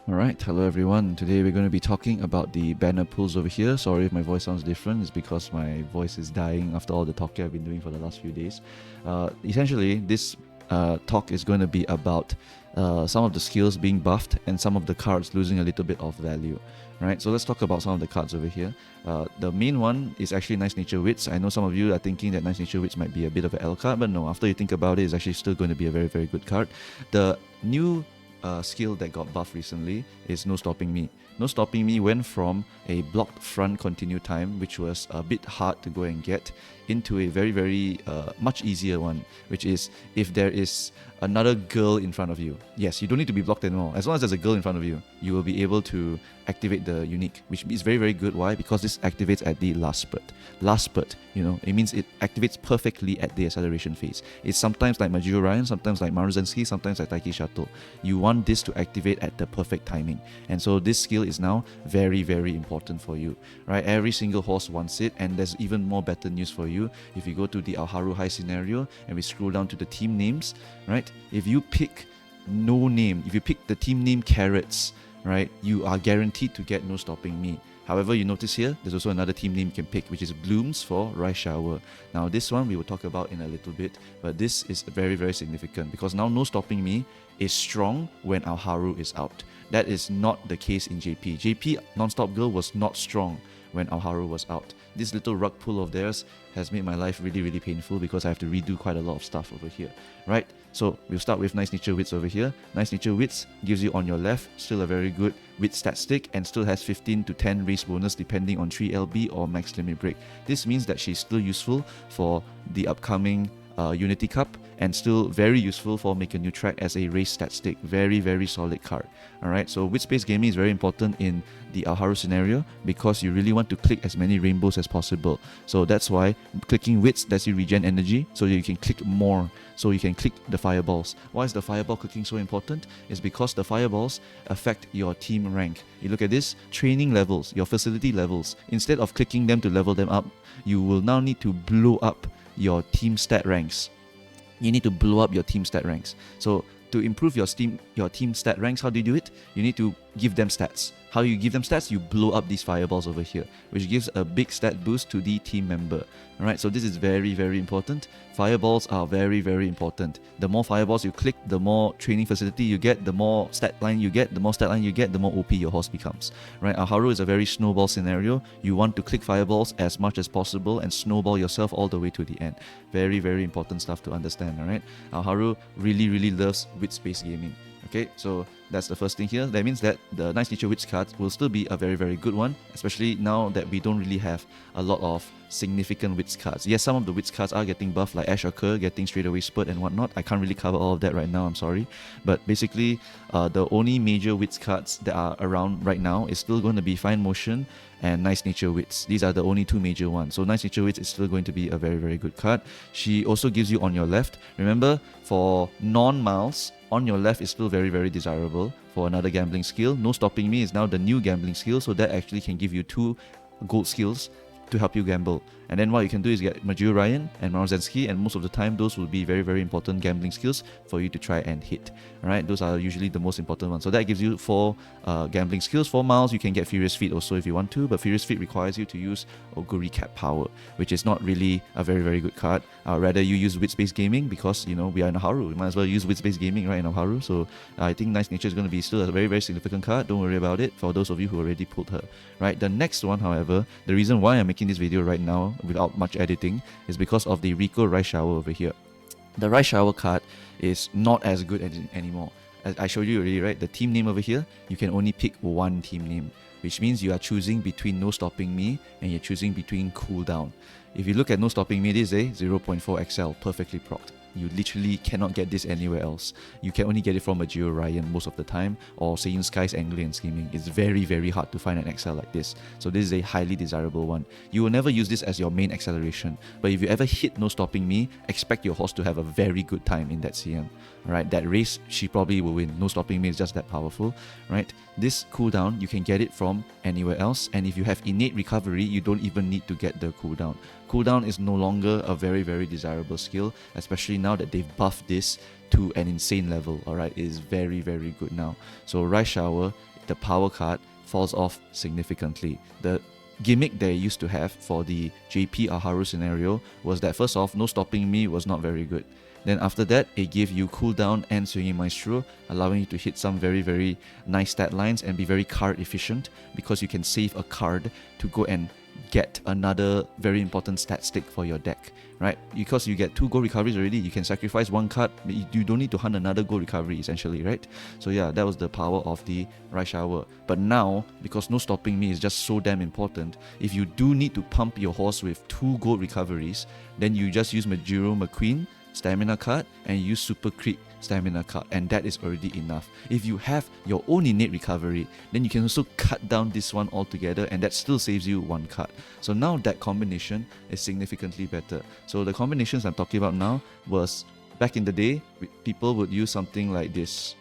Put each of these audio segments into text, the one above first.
Alright, hello everyone. Today we're going to be talking about the banner pulls over here. Sorry if my voice sounds different, it's because my voice is dying after all the talking I've been doing for the last few days. Essentially, this talk is going to be about some of the skills being buffed and some of the cards losing a little bit of value. Right, so let's talk about some of the cards over here. The main one is actually Nice Nature Wits. I know some of you are thinking that Nice Nature Wits might be a bit of an L card, but no, after you think about it, it's actually still going to be a very, very good card. The new skill that got buffed recently is No Stopping Me. No Stopping Me went from a blocked front continue time, which was a bit hard to go and get, into a very, very much easier one, which is if there is another girl in front of you. Yes, you don't need to be blocked anymore. As long as there's a girl in front of you, you will be able to activate the unique, which is very, very good. Why? Because this activates at the last spurt. Last spurt, it means it activates perfectly at the acceleration phase. It's sometimes like Majiro Ryan, sometimes like Maruzensky, sometimes like Taiki Shuttle. You want this to activate at the perfect timing. And so this skill is now very, very important for you, right? Every single horse wants it, and there's even more better news for you. If you go to the Alharu High scenario and we scroll down to the team names, right? If you pick no name, if you pick the team name Carrots, right, you are guaranteed to get No Stopping Me. However, you notice here, there's also another team name you can pick, which is Blooms for Rice Shower. Now, this one we will talk about in a little bit, but this is very, very significant because now No Stopping Me is strong when Alharu is out. That is not the case in JP. JP Non-Stop Girl was not strong when Alharu was out. This little rug pull of theirs has made my life really, really painful because I have to redo quite a lot of stuff over here, right? So we'll start with Nice Nature Wits over here. Nice Nature Wits gives you on your left still a very good wit stat stick and still has 15 to 10 race bonus depending on 3LB or max limit break. This means that she's still useful for the upcoming Unity Cup and still very useful for Make a New Track as a race stat stick. Very, very solid card. Alright, so wit space gaming is very important in the Alharu scenario because you really want to click as many rainbows as possible. So that's why clicking wits lets you regen energy so you can click more, so you can click the fireballs. Why is the fireball clicking so important? It's because the fireballs affect your team rank. You look at this, training levels, your facility levels. Instead of clicking them to level them up, you will now need to blow up your team stat ranks. You need to blow up your team stat ranks. So to improve your team stat ranks, how do you do it? You need to give them stats. How you give them stats? You blow up these fireballs over here, which gives a big stat boost to the team member. Alright, so this is very, very important. Fireballs are very, very important. The more fireballs you click, the more training facility you get, the more stat line you get, the more stat line you get, the more OP your horse becomes. Right, Alharu is a very snowball scenario. You want to click fireballs as much as possible and snowball yourself all the way to the end. Very, very important stuff to understand, alright? Alharu really, really loves wit space gaming. Okay, so that's the first thing here. That means that the Nice Nature Wits card will still be a very, very good one, especially now that we don't really have a lot of significant Wits cards. Yes, some of the Wits cards are getting buffed, like Ash or Kerr getting straightaway spurt and whatnot. I can't really cover all of that right now, I'm sorry. But basically, the only major Wits cards that are around right now is still going to be Fine Motion and Nice Nature Wits. These are the only two major ones. So Nice Nature Wits is still going to be a very, very good card. She also gives you on your left. Remember, for non-miles, on your left is still very, very desirable for another gambling skill. No Stopping Me is now the new gambling skill, so that actually can give you 2 gold skills to help you gamble. And then what you can do is get Majiro Ryan and Maruzensky, and most of the time those will be very, very important gambling skills for you to try and hit. Alright, those are usually the most important ones. So that gives you 4 gambling skills. 4 miles, you can get Furious Feet also if you want to, but Furious Feet requires you to use Oguri Cap Power, which is not really a very, very good card. Rather you use Wit Space Gaming because, we are in Haru. You might as well use Wit Space Gaming right in Haru. So I think Nice Nature is going to be still a very, very significant card. Don't worry about it for those of you who already pulled her. Right, the next one, however, the reason why I'm making this video right now without much editing is because of the Rico Rice Shower over here. The Rice Shower card is not as good anymore. As I showed you already, right? The team name over here, you can only pick one team name, which means you are choosing between No Stopping Me and you're choosing between Cooldown. If you look at No Stopping Me, this is a 0.4 XL, perfectly procced. You literally cannot get this anywhere else. You can only get it from a Geo Ryan most of the time, or Saiyan Sky's Angling and Scheming. It's very, very hard to find an XL like this. So this is a highly desirable one. You will never use this as your main acceleration, but if you ever hit No Stopping Me, expect your horse to have a very good time in that CM. Right, that race, she probably will win. No Stopping Me is just that powerful. Right, this cooldown, you can get it from anywhere else, and if you have innate recovery, you don't even need to get the cooldown. Cooldown is no longer a very, very desirable skill, especially now that they've buffed this to an insane level. Alright, it is very, very good now. So Rice Shower the power card falls off significantly. The gimmick they used to have for the JP Aharu scenario was that first off, no stopping me was not very good. Then after that, it gave you cooldown and swinging maestro, allowing you to hit some very, very nice stat lines and be very card efficient, because you can save a card to go and get another very important stat stick for your deck, right? Because you get 2 gold recoveries already, you can sacrifice 1 card, you don't need to hunt another gold recovery essentially, right? So yeah, that was the power of the Rice Shower. But now, because no stopping me is just so damn important, if you do need to pump your horse with 2 gold recoveries, then you just use Majiro McQueen stamina card and use Super Crit stamina card, and that is already enough. If you have your own innate recovery, then you can also cut down this one altogether, and that still saves you 1 card. So now that combination is significantly better. So the combinations I'm talking about now was, back in the day, people would use something like this,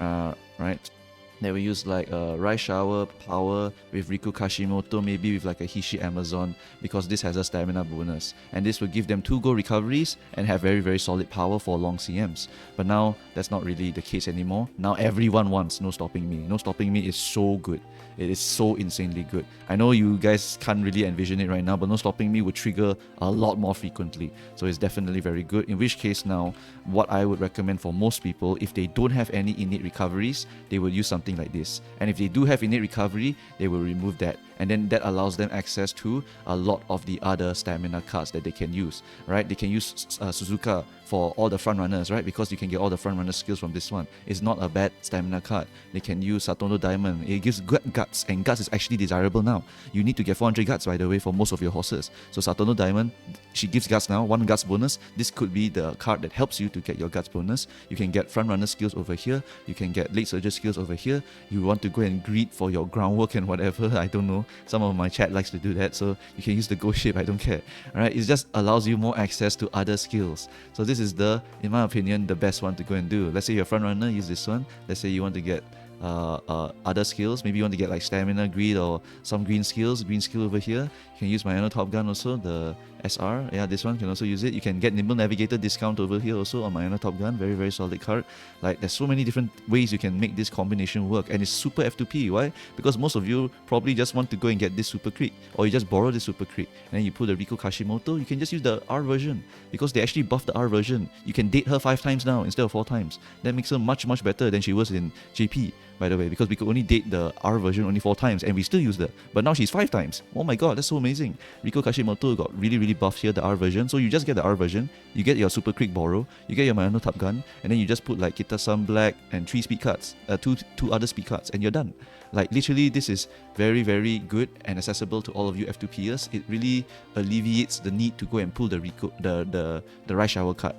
right? They will use like a Rice Shower power with Riku Kashimoto, maybe with like a Hishi Amazon, because this has a stamina bonus. And this will give them 2 gold recoveries and have very, very solid power for long CMs. But now, that's not really the case anymore. Now everyone wants No Stopping Me. No Stopping Me is so good. It is so insanely good. I know you guys can't really envision it right now, but No Stopping Me would trigger a lot more frequently. So it's definitely very good. In which case now, what I would recommend for most people, if they don't have any innate recoveries, they will use something like this. And if they do have innate recovery, they will remove that. And then that allows them access to a lot of the other stamina cards that they can use, right? They can use Suzuka for all the front runners, right? Because you can get all the front runner skills from this one. It's not a bad stamina card. They can use Satono Diamond. It gives guts, and guts is actually desirable now. You need to get 400 guts, by the way, for most of your horses. So Satono Diamond, she gives guts now, 1 guts bonus. This could be the card that helps you to get your guts bonus. You can get front runner skills over here. You can get late surger skills over here. You want to go and greet for your groundwork and whatever, I don't know. Some of my chat likes to do that, so you can use the ghost shape, I don't care. Alright, it just allows you more access to other skills. So this is the, in my opinion, the best one to go and do. Let's say you're a front runner, use this one. Let's say you want to get other skills. Maybe you want to get like stamina, greed, or some green skills. Green skill over here. You can use Mayano Top Gun also, the SR. Yeah, this one can also use it. You can get Nimble Navigator discount over here also on Mayano Top Gun. Very, very solid card. Like, there's so many different ways you can make this combination work, and it's super F2P. Why? Because most of you probably just want to go and get this Super Crit, or you just borrow this Super Crit, and then you put the Riku Kashimoto. You can just use the R version, because they actually buffed the R version. You can date her 5 times now instead of 4 times. That makes her much, much better than she was in JP, by the way, because we could only date the R version only 4 times, and we still use her. But now she's 5 times. Oh my god, that's so amazing. Riku Kashimoto got really, really buffed here, the R version. So you just get the R version, you get your Super Quick Borrow, you get your Mayano Top Gun, and then you just put like Kita-san Black and 3 speed cards, two other speed cards, and you're done. Like, literally, this is very, very good and accessible to all of you F2Pers. It really alleviates the need to go and pull the Rice Shower card.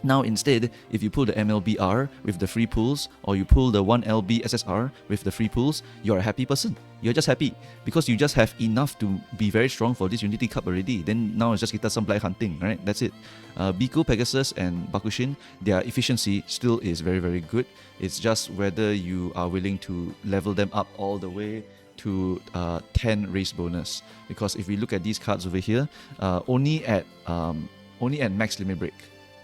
Now instead, if you pull the MLBR with the free pulls, or you pull the 1LB SSR with the free pulls, you're a happy person. You're just happy because you just have enough to be very strong for this Unity Cup already. Then now it's just Kita-san Black hunting, right? That's it. Biko, Pegasus, and Bakushin, their efficiency still is very, very good. It's just whether you are willing to level them up all the way to 10 race bonus. Because if we look at these cards over here, only at max limit break,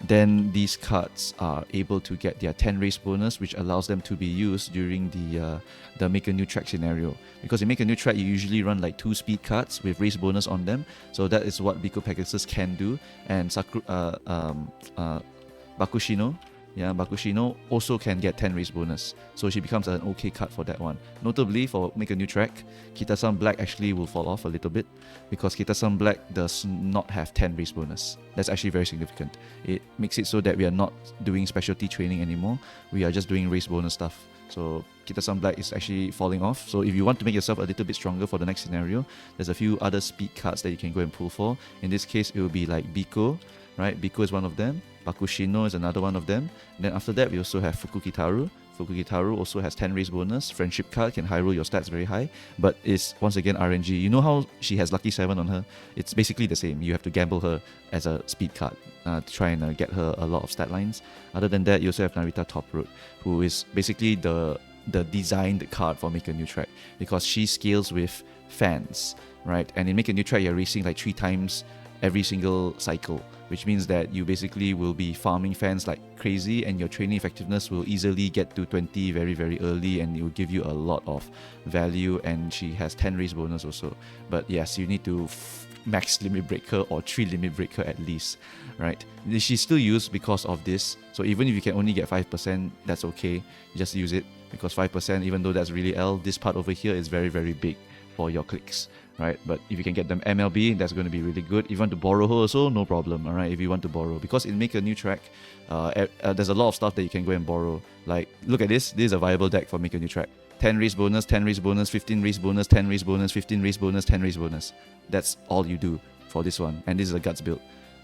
then these cards are able to get their 10 race bonus, which allows them to be used during the Make a New Track scenario. Because in Make a New Track, you usually run like 2 speed cards with race bonus on them. So that is what Biko Pegasus can do. And Bakushino also can get 10 race bonus. So she becomes an okay card for that one. Notably, for Make a New Track, Kita-san Black actually will fall off a little bit, because Kita-san Black does not have 10 race bonus. That's actually very significant. It makes it so that we are not doing specialty training anymore. We are just doing race bonus stuff. So Kita-san Black is actually falling off. So if you want to make yourself a little bit stronger for the next scenario, there's a few other speed cards that you can go and pull for. In this case, it will be like Biko, right? Biko is one of them. Bakushino is another one of them. And then after that, we also have Fukukitaru. Fukukitaru also has 10 race bonus. Friendship card can high roll your stats very high, but it's once again RNG. You know how she has Lucky 7 on her? It's basically the same. You have to gamble her as a speed card to try and get her a lot of stat lines. Other than that, you also have Narita Top Road, who is basically the designed card for Make a New Track, because she scales with fans, right? And in Make a New Track, you're racing like 3 times every single cycle, which means that you basically will be farming fans like crazy, and your training effectiveness will easily get to 20 very, very early, and it will give you a lot of value. And she has 10 race bonus also. But yes, you need to max limit break her or 3 limit break her at least, right? She's still used because of this. So even if you can only get 5%, that's okay. Just use it, because 5%, even though that's really L, this part over here is very, very big for your clicks, right? But if you can get them MLB, that's going to be really good. If you want to borrow her also, no problem, all right? If you want to borrow, because in Make a New Track, there's a lot of stuff that you can go and borrow. Like, look at this. This is a viable deck for Make a New Track. 10 race bonus, 10 race bonus, 15 race bonus, 10 race bonus, 15 race bonus, 10 race bonus. That's all you do for this one. And this is a guts build,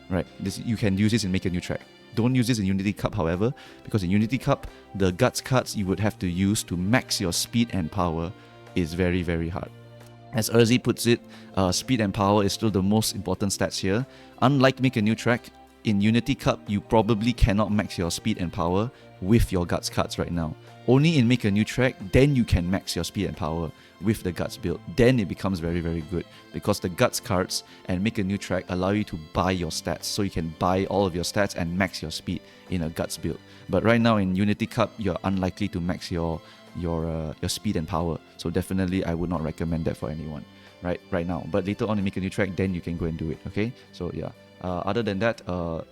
right? You can use this in Make a New Track. Don't use this in Unity Cup, however, because in Unity Cup, the guts cards you would have to use to max your speed and power is very, very hard. As Urzi puts it, speed and power is still the most important stats here. Unlike Make a New Track, in Unity Cup, you probably cannot max your speed and power with your guts cards right now. Only in Make a New Track, then you can max your speed and power with the guts build. Then it becomes very, very good, because the guts cards and Make a New Track allow you to buy your stats. So you can buy all of your stats and max your speed in a guts build. But right now in Unity Cup, you're unlikely to max your speed and power. So definitely I would not recommend that for anyone right now. But later on in Make a New Track, then you can go and do it, okay? So yeah. Other than that,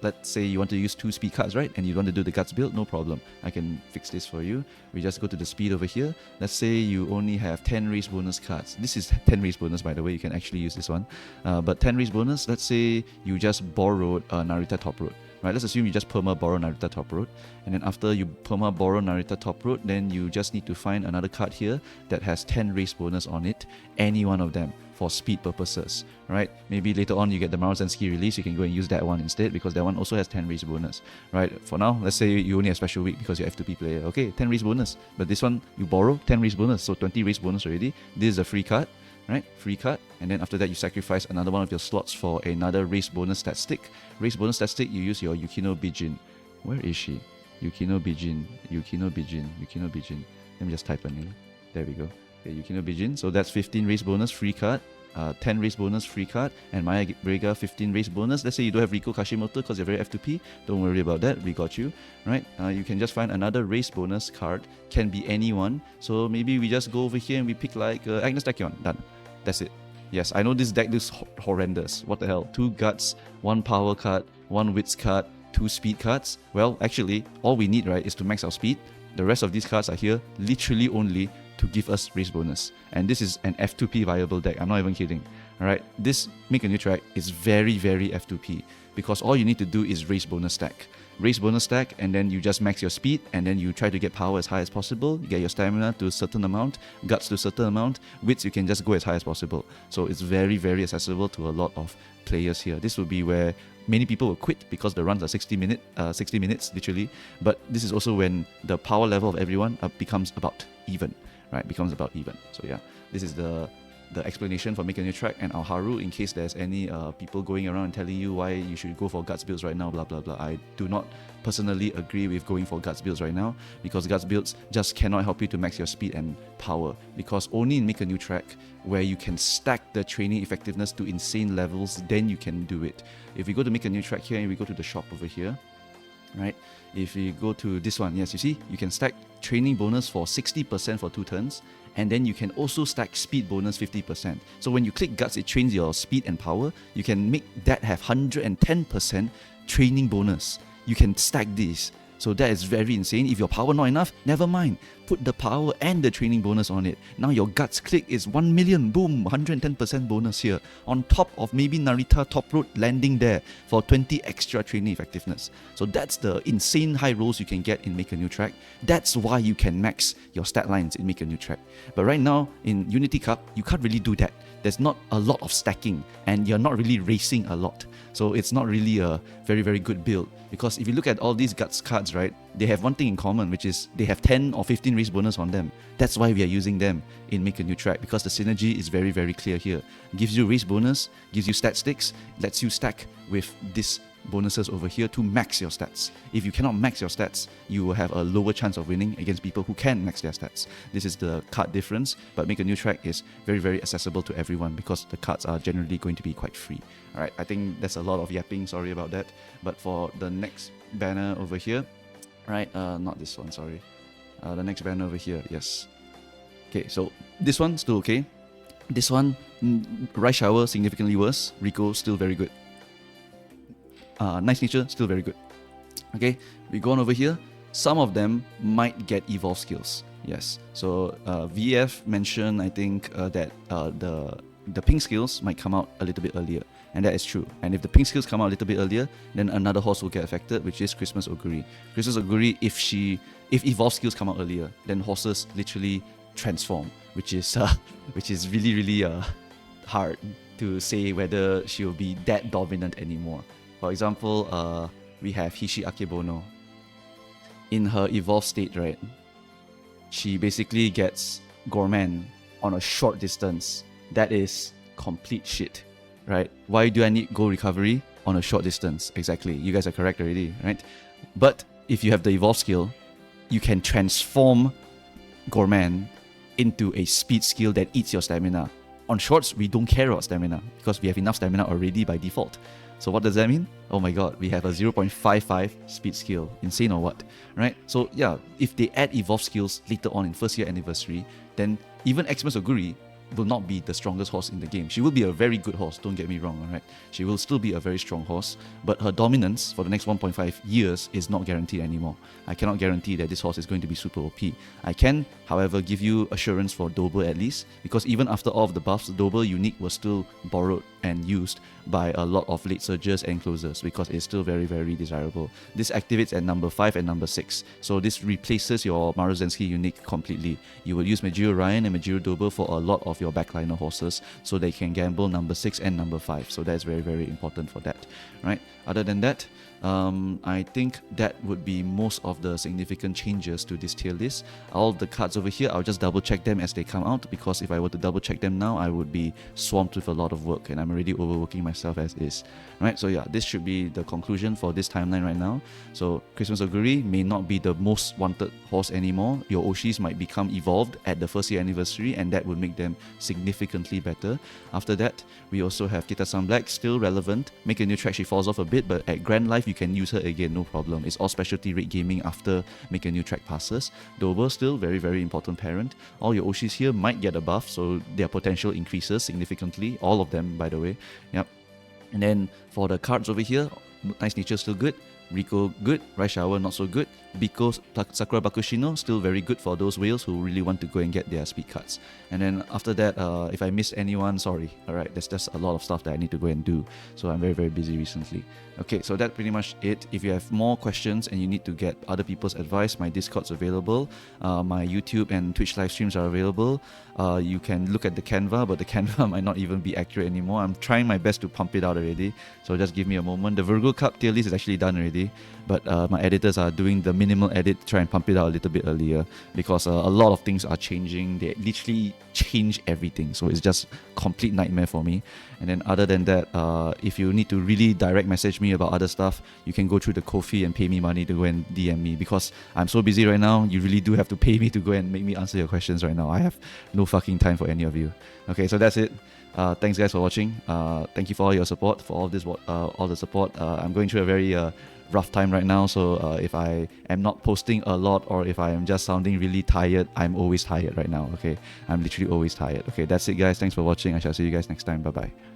let's say you want to use 2 speed cards, right? And you want to do the guts build, no problem. I can fix this for you. We just go to the speed over here. Let's say you only have 10 race bonus cards. This is 10 race bonus, by the way. You can actually use this one. But 10 race bonus, let's say you just borrowed Narita Top Road. Right, let's assume you just perma borrow Narita Top Road, and then after you perma borrow Narita Top Road, then you just need to find another card here that has 10 race bonus on it, any one of them, for speed purposes, right? Maybe later on you get the Marozensky release, you can go and use that one instead, because that one also has 10 race bonus, right? For now, let's say you only have special week because you're F2P player, okay, 10 race bonus, but this one you borrow 10 race bonus, so 20 race bonus already. This is a free card, right? Free card, and then after that you sacrifice another one of your slots for another race bonus stat stick. Race bonus stat stick, you use your Yukino Bijin. Where is she? Yukino Bijin. Let me just type her name. There we go. Okay, Yukino Bijin. So that's 15 race bonus free card, 10 race bonus free card, and Maya Brega 15 race bonus. Let's say you don't have Riko Kashimoto because you're very F2P. Don't worry about that. We got you, right? You can just find another race bonus card. Can be anyone. So maybe we just go over here and we pick like Agnes Tachyon. Done. That's it. Yes, I know this deck looks horrendous. What the hell? 2 guts, 1 power card, 1 wits card, 2 speed cards. Well, actually, all we need, right, is to max our speed. The rest of these cards are here literally only to give us race bonus. And this is an F2P viable deck. I'm not even kidding. Alright, this Make a New Track is very, very F2P, because all you need to do is race bonus stack. Race bonus stack, and then you just max your speed, and then you try to get power as high as possible. You get your stamina to a certain amount, guts to a certain amount, wits you can just go as high as possible. So it's very, very accessible to a lot of players here. This will be where many people will quit because the runs are 60 minutes literally. But this is also when the power level of everyone becomes about even, right? Becomes about even. So yeah, this is the explanation for Make a New Track and our Haru, in case there's any people going around and telling you why you should go for guts builds right now, blah blah blah. I do not personally agree with going for guts builds right now, because guts builds just cannot help you to max your speed and power, because only in Make a New Track, where you can stack the training effectiveness to insane levels, then you can do it. If we go to Make a New Track here and we go to the shop over here, right? If we go to this one, yes, you see, you can stack training bonus for 60% for 2 turns, and then you can also stack speed bonus 50%. So when you click guts, it trains your speed and power. You can make that have 110% training bonus. You can stack this. So that is very insane. If your power not enough, never mind. Put the power and the training bonus on it. Now your guts click is 1 million. Boom, 110% bonus here. On top of maybe Narita Top Road landing there for 20 extra training effectiveness. So that's the insane high rolls you can get in Make a New Track. That's why you can max your stat lines in Make a New Track. But right now in Unity Cup, you can't really do that. There's not a lot of stacking, and you're not really racing a lot. So it's not really a very, very good build. Because if you look at all these guts cards, right, they have one thing in common, which is they have 10 or 15 race bonus on them. That's why we are using them in Make a New Track, because the synergy is very, very clear here. Gives you race bonus, gives you stat sticks, lets you stack with this bonuses over here to max your stats. If you cannot max your stats, you will have a lower chance of winning against people who can max their stats. This is the card difference, but Make a New Track is very, very accessible to everyone because the cards are generally going to be quite free. Alright, I think that's a lot of yapping, sorry about that. But for the next banner over here, right, not this one, sorry. The next banner over here, yes. Okay, so this one, still okay. This one, Rice Shower, significantly worse. Rico, still very good. Nice Nature, still very good. Okay, we go on over here. Some of them might get evolve skills. Yes, so VF mentioned, I think, that the pink skills might come out a little bit earlier. And that is true. And if the pink skills come out a little bit earlier, then another horse will get affected, which is Christmas Oguri. Christmas Oguri, if evolve skills come out earlier, then horses literally transform, which is really, really hard to say whether she will be that dominant anymore. For example, we have Hishi Akebono. In her evolved state, right, she basically gets Gourmand on a short distance. That is complete shit, right? Why do I need gold recovery on a short distance? Exactly, you guys are correct already, right? But if you have the evolve skill, you can transform Gourmand into a speed skill that eats your stamina. On shorts, we don't care about stamina because we have enough stamina already by default. So what does that mean? Oh my god, we have a 0.55 speed skill. Insane or what? Right? So yeah, if they add evolve skills later on in first year anniversary, then even Xmas Oguri will not be the strongest horse in the game. She will be a very good horse, don't get me wrong, alright? She will still be a very strong horse, but her dominance for the next 1.5 years is not guaranteed anymore. I cannot guarantee that this horse is going to be super OP. I can, however, give you assurance for Dober at least, because even after all of the buffs, Dober Unique was still borrowed and used by a lot of late surgers and closers because it's still very, very desirable. This activates at number 5 and number 6, so this replaces your Maruzensky Unique completely. You will use Majiro Ryan and Majiro Dober for a lot of your backliner horses so they can gamble number 6 and number 5, so that's very, very important for that, right? Other than that, I think that would be most of the significant changes to this tier list. All the cards over here, I'll just double check them as they come out, because if I were to double check them now, I would be swamped with a lot of work and I'm already overworking myself as is. Right, so yeah, this should be the conclusion for this timeline right now. So Christmas Oguri may not be the most wanted horse anymore. Your Oshis might become evolved at the first year anniversary and that would make them significantly better. After that, we also have Kita-san Black, still relevant. Make a New Track, she falls off a bit, but at Grand Life you can use her again, no problem. It's all specialty rate gaming after Make a New Track passes. Dober, still very, very important parent. All your Oshis here might get a buff, so their potential increases significantly. All of them, by the way. Yep. And then for the cards over here, Nice Nature still good. Rico good, Rice Shower not so good. Biko Sakura Bakushino still very good for those whales who really want to go and get their speed cards. And then after that, if I missed anyone, sorry. Alright, there's just a lot of stuff that I need to go and do. So I'm very, very busy recently. Okay, so that's pretty much it. If you have more questions and you need to get other people's advice, my Discord's available. My YouTube and Twitch live streams are available. You can look at the Canva, but the Canva might not even be accurate anymore. I'm trying my best to pump it out already. So just give me a moment. The Virgo Cup tier list is actually done already. But my editors are doing the minimal edit to try and pump it out a little bit earlier because a lot of things are changing. They literally change everything, so it's just complete nightmare for me. And then other than that, if you need to really direct message me about other stuff, you can go through the Ko-fi and pay me money to go and DM me, because I'm so busy right now. You really do have to pay me to go and make me answer your questions right now. I have no fucking time for any of you. Okay, so that's it. Thanks guys for watching. Thank you for all your support, for all this, all the support. I'm going through a very rough time right now, so if I am not posting a lot or if I am just sounding really tired, I'm always tired right now. Okay, I'm literally always tired. Okay, that's it guys. Thanks for watching. I shall see you guys next time. Bye bye.